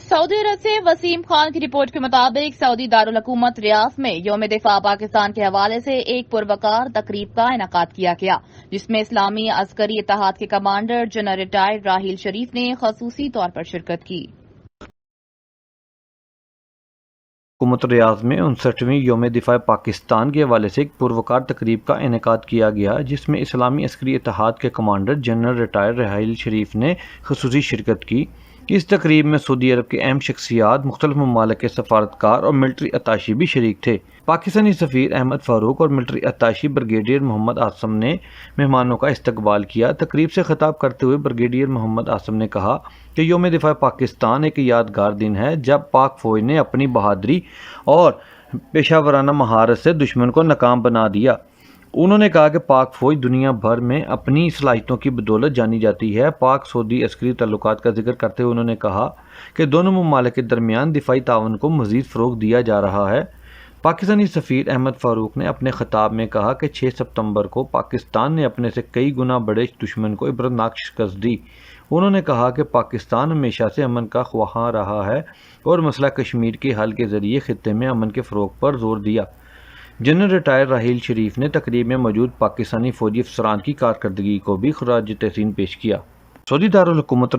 Saudi अरब से वसीम खान की report के मुताबिक सऊदी दारुल हुकूमत रियाद में यौम दिफा पाकिस्तान के हवाले से एक पुरवकार तकरीब का इनेकाद किया गया, जिसमें इस्लामी अस्करी इत्तेहाद के कमांडर जनरल रिटायर्ड राहील शरीफ ने खसूसी तौर पर शिरकत की। हुकूमत रियाद में 59वीं यौम दिफा पाकिस्तान के हवाले से एक पुरवकार तकरीब का इनेकाद किया गया, जिसमें इस्लामी अस्करी इत्तेहाद के कमांडर जनरल रिटायर्ड राहील शरीफ ने खसूसी शिरकत की। इस तकरीब में सऊदी अरब के अहम शख्सियात, मुख्तलिफ ममालिक के सफारतकार और मिलिट्री अताशी भी शरीक थे। पाकिस्तानी सफ़ीर अहमद फारूक और military attaché brigadier Mohammad Assam ने मेहमानों का इस्तकबाल किया। तकरीब से खिताब करते हुए ब्रिगेडियर मोहम्मद आसम ने कहा कि यौम दिफा पाकिस्तान एक यादगार दिन है, जब पाक फ़ौज ने अपनी बहादुरी और पेशावराना महारत से दुश्मन को नाकाम बना दिया। उन्होंने कहा कि पाक फ़ौज दुनिया भर में अपनी सलाहियतों की बदौलत जानी जाती है। पाक सऊदी अस्करी तल्लुकात का जिक्र करते हुए उन्होंने कहा कि दोनों ममालिक के दरमियान दिफाई तावन को मज़ीद फ़रोग़ दिया जा रहा है। पाकिस्तानी सफ़ीर अहमद फ़ारूक ने अपने ख़िताब में कहा कि 6 सितंबर को पाकिस्तान ने अपने से कई गुना बड़े दुश्मन को इबरतनाक शिकस्त दी। उन्होंने कहा कि पाकिस्तान हमेशा से अमन का ख्वाह रहा है और मसला कश्मीर के हल के ज़रिए खित्ते में अमन के फ़रोग़ पर जोर दिया। जनरल रिटायर्ड राहील शरीफ ने तकरीब में मौजूद पाकिस्तानी फ़ौजी अफसरान की कारकर्दगी को भी खराज तहसीन पेश किया। सऊदी दारुल हुकूमत